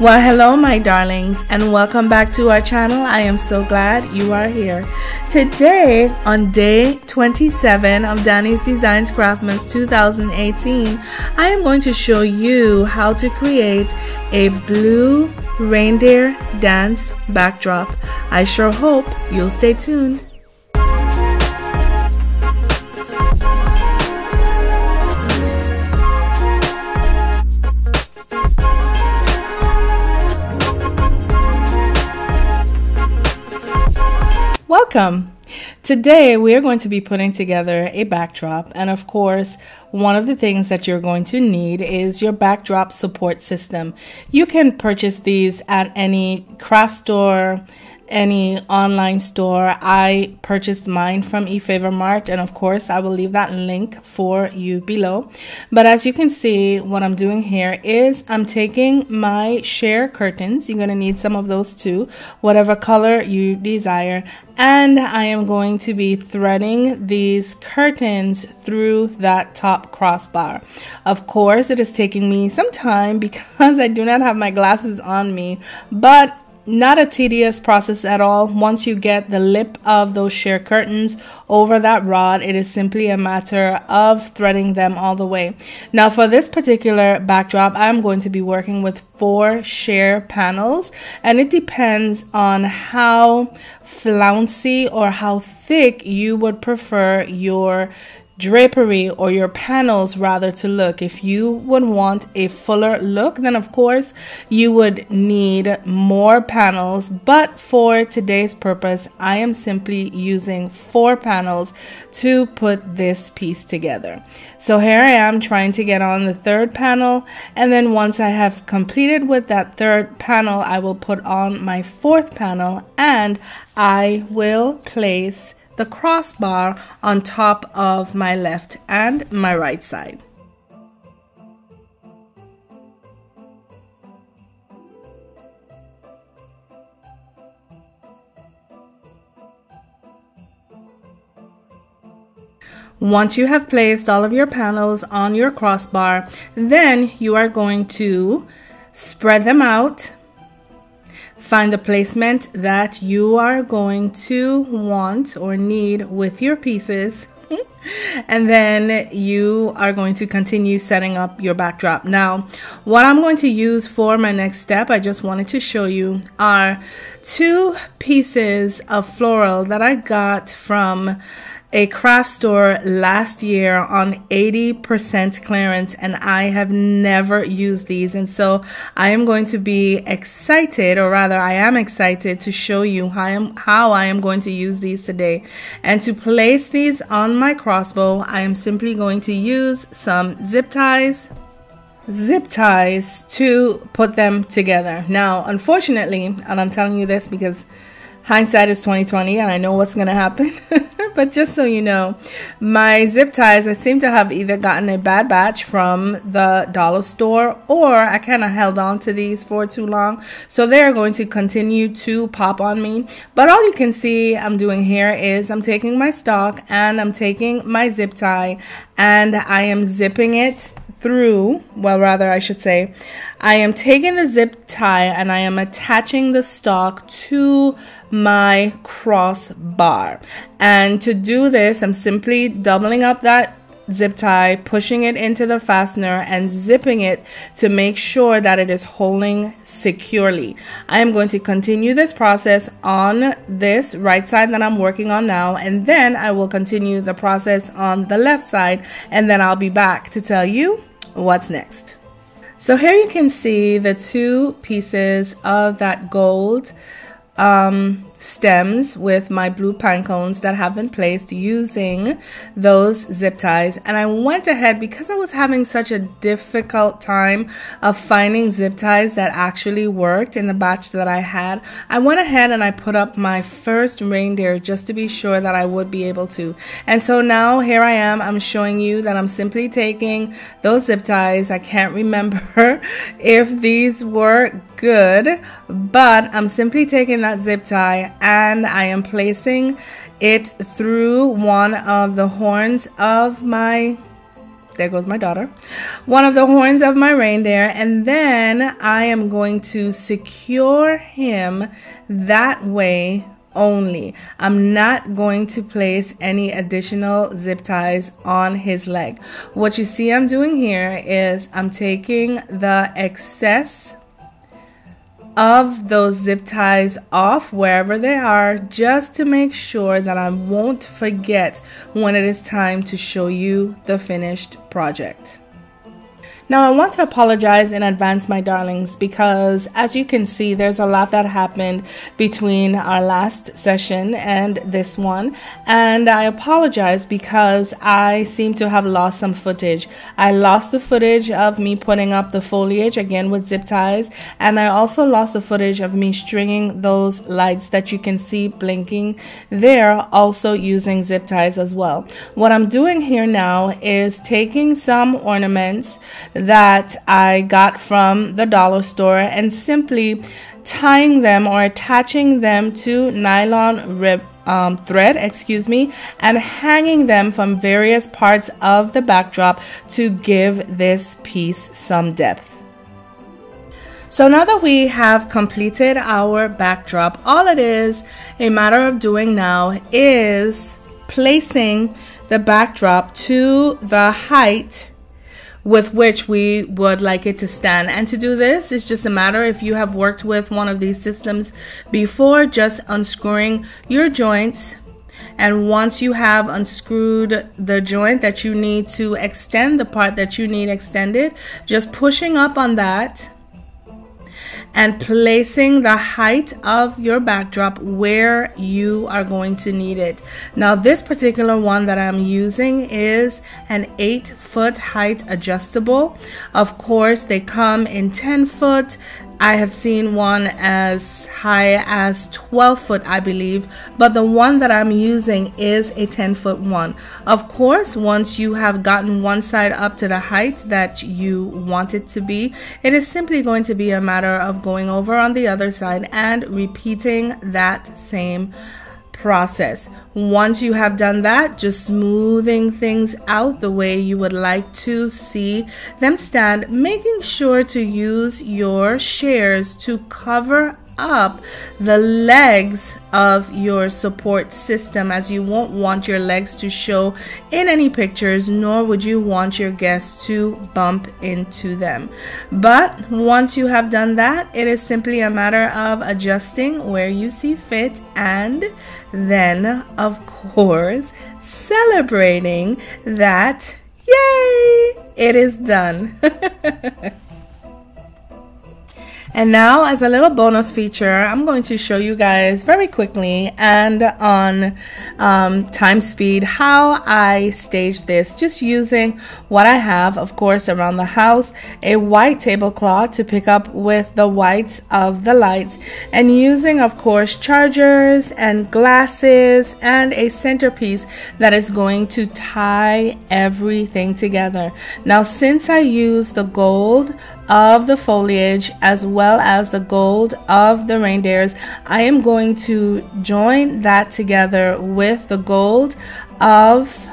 Well, hello my darlings, and welcome back to our channel. I am so glad you are here. Today, on day 27 of Danie's Designs Craftmas 2018, I am going to show you how to create a blue reindeer dance backdrop. I sure hope you'll stay tuned. Welcome. Today we are going to be putting together a backdrop, and of course one of the things that you're going to need is your backdrop support system. You can purchase these at any craft store, any online store. I purchased mine from eFavorMart, and of course I will leave that link for you below. But as you can see, what I'm doing here is I'm taking my sheer curtains. You're going to need some of those too, whatever color you desire, and I am going to be threading these curtains through that top crossbar. Of course it is taking me some time because I do not have my glasses on me, but not a tedious process at all. Once you get the lip of those sheer curtains over that rod, it is simply a matter of threading them all the way. Now for this particular backdrop, I'm going to be working with 4 sheer panels, and it depends on how flouncy or how thick you would prefer your drapery or your panels rather to look. If you would want a fuller look, then of course you would need more panels, but for today's purpose I am simply using 4 panels to put this piece together. So here I am trying to get on the 3rd panel, and then once I have completed with that 3rd panel, I will put on my 4th panel and I will place the crossbar on top of my left and my right side. Once you have placed all of your panels on your crossbar, then you are going to spread them out. Find the placement that you are going to want or need with your pieces, and then you are going to continue setting up your backdrop. Now, what I'm going to use for my next step, I just wanted to show you, are 2 pieces of floral that I got from a craft store last year on 80% clearance, and I have never used these, and so I am going to be excited, or rather I am excited to show you how I am going to use these today. And to place these on my crossbow, I am simply going to use some zip ties to put them together. Now unfortunately, and I'm telling you this because hindsight is 20/20 and I know what's gonna happen, but just so you know, my zip ties, I seem to have either gotten a bad batch from the dollar store, or I kind of held on to these for too long, so they're going to continue to pop on me. But all you can see I'm doing here is I'm taking my stock and I'm taking my zip tie and I am zipping it through, well rather I should say, I am taking the zip tie and I am attaching the stock to my crossbar. And to do this, I'm simply doubling up that zip tie, pushing it into the fastener and zipping it to make sure that it is holding securely. I am going to continue this process on this right side that I'm working on now, and then I will continue the process on the left side, and then I'll be back to tell you what's next. So here you can see the 2 pieces of that gold stems with my blue pine cones that have been placed using those zip ties. And I went ahead, because I was having such a difficult time of finding zip ties that actually worked in the batch that I had, I went ahead and I put up my first reindeer just to be sure that I would be able to. And so now here I am, I'm showing you that I'm simply taking those zip ties. I can't remember if these were good, but I'm simply taking that zip tie and I am placing it through one of the horns of my there goes my daughter, one of the horns of my reindeer, and then I am going to secure him that way only. I'm not going to place any additional zip ties on his leg. What you see I'm doing here is I'm taking the excess of those zip ties off wherever they are, just to make sure that I won't forget when it is time to show you the finished project. Now, I want to apologize in advance, my darlings, because as you can see, there's a lot that happened between our last session and this one. And I apologize because I seem to have lost some footage. I lost the footage of me putting up the foliage again with zip ties. And I also lost the footage of me stringing those lights that you can see blinking there, also using zip ties as well. What I'm doing here now is taking some ornaments that I got from the dollar store and simply tying them or attaching them to nylon thread, and hanging them from various parts of the backdrop to give this piece some depth. So now that we have completed our backdrop, all it is a matter of doing now is placing the backdrop to the height with which we would like it to stand. And to do this, it's just a matter, if you have worked with one of these systems before, just unscrewing your joints. And once you have unscrewed the joint that you need to extend the part that you need extended, just pushing up on that and placing the height of your backdrop where you are going to need it. Now, this particular one that I'm using is an 8-foot height adjustable. Of course, they come in 10-foot. I have seen one as high as 12 foot, I believe, but the one that I'm using is a 10-foot one. Of course, once you have gotten one side up to the height that you want it to be, it is simply going to be a matter of going over on the other side and repeating that same process. Once you have done that, just smoothing things out the way you would like to see them stand, making sure to use your shears to cover up the legs of your support system, as you won't want your legs to show in any pictures, nor would you want your guests to bump into them. But once you have done that, it is simply a matter of adjusting where you see fit, and then of course celebrating that, yay, it is done. And now, as a little bonus feature, I'm going to show you guys very quickly and on time speed how I staged this, just using what I have, of course, around the house, a white tablecloth to pick up with the whites of the lights, and using, of course, chargers and glasses and a centerpiece that is going to tie everything together. Now, since I use the gold of the foliage as well as the gold of the reindeers, I am going to join that together with the gold of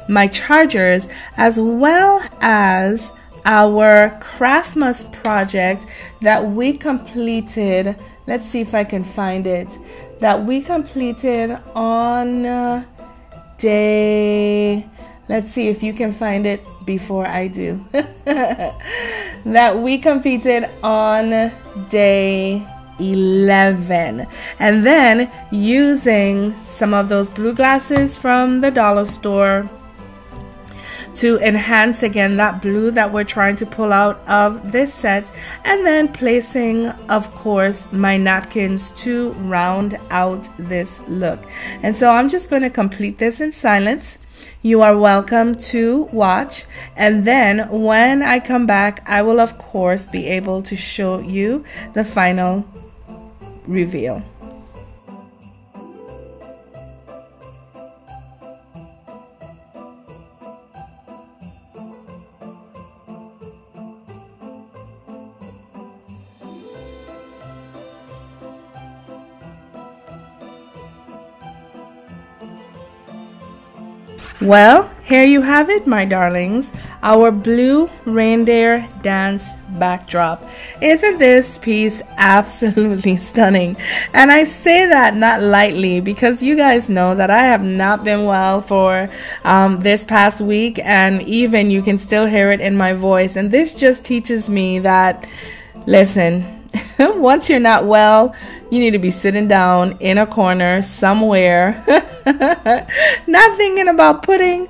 my chargers, as well as our Craftmas project that we completed. Let's see if I can find it. That we completed on day, let's see if you can find it before I do. That we completed on day 11. And then using some of those blue glasses from the dollar store to enhance again that blue that we're trying to pull out of this set, and then placing, of course, my napkins to round out this look. And so I'm just going to complete this in silence. You are welcome to watch, and then when I come back, I will of course be able to show you the final reveal. Well, Here you have it, my darlings, our Blue Reindeer Dance Backdrop. Isn't this piece absolutely stunning? And I say that not lightly, because you guys know that I have not been well for this past week, and even you can still hear it in my voice. And this just teaches me that, listen, once you're not well, you need to be sitting down in a corner somewhere, not thinking about putting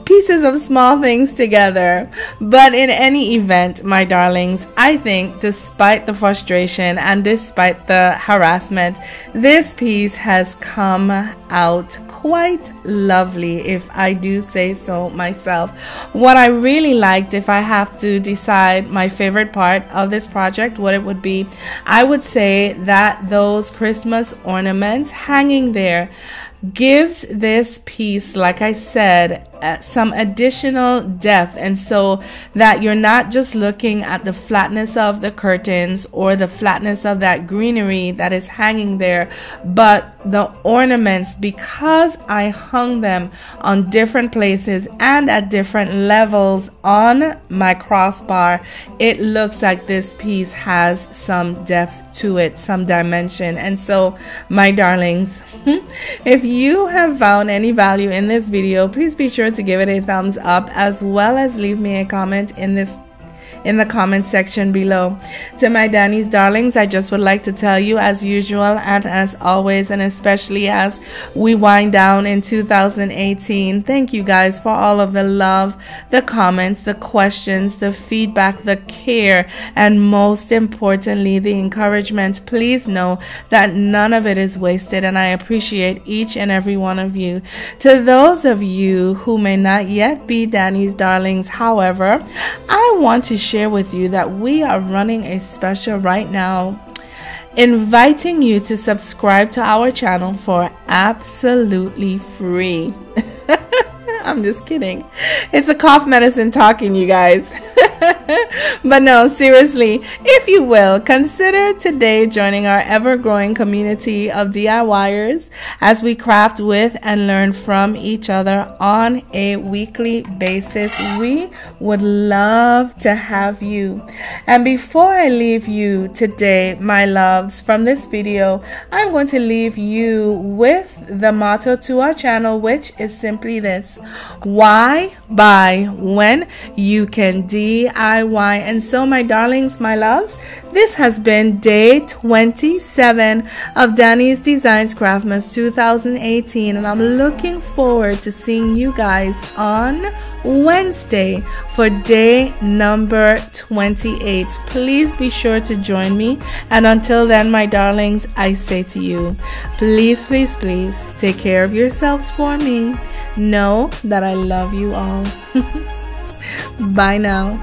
pieces of small things together. But in any event, my darlings, I think despite the frustration and despite the harassment, this piece has come out quite lovely, if I do say so myself. What I really liked, if I have to decide my favorite part of this project, what it would be, I would say that those Christmas ornaments hanging there gives this piece, like I said, some additional depth, and so that you're not just looking at the flatness of the curtains or the flatness of that greenery that is hanging there, but the ornaments, because I hung them on different places and at different levels on my crossbar, it looks like this piece has some depth to it, some dimension. And so, my darlings, if you have found any value in this video, please be sure to give it a thumbs up, as well as leave me a comment in the comment section below. To my Danie's darlings, I just would like to tell you, as usual and as always, and especially as we wind down in 2018, thank you guys for all of the love, the comments, the questions, the feedback, the care, and most importantly, the encouragement. Please know that none of it is wasted, and I appreciate each and every one of you. To those of you who may not yet be Danie's darlings, however, I want to share with you that we are running a special right now, inviting you to subscribe to our channel for absolutely free. I'm just kidding. It's a cough medicine talking, you guys. But no, seriously, if you will, consider today joining our ever-growing community of DIYers as we craft with and learn from each other on a weekly basis. We would love to have you. And before I leave you today, my loves, from this video, I'm going to leave you with the motto to our channel, which is simply this: why buy when you can DIY? And so, my darlings, my loves, this has been day 27 of Danie's Designs Craftmas 2018, and I'm looking forward to seeing you guys on Wednesday for day number 28. Please be sure to join me, and until then, my darlings, I say to you, please, please, please take care of yourselves for me. Know that I love you all. Bye now.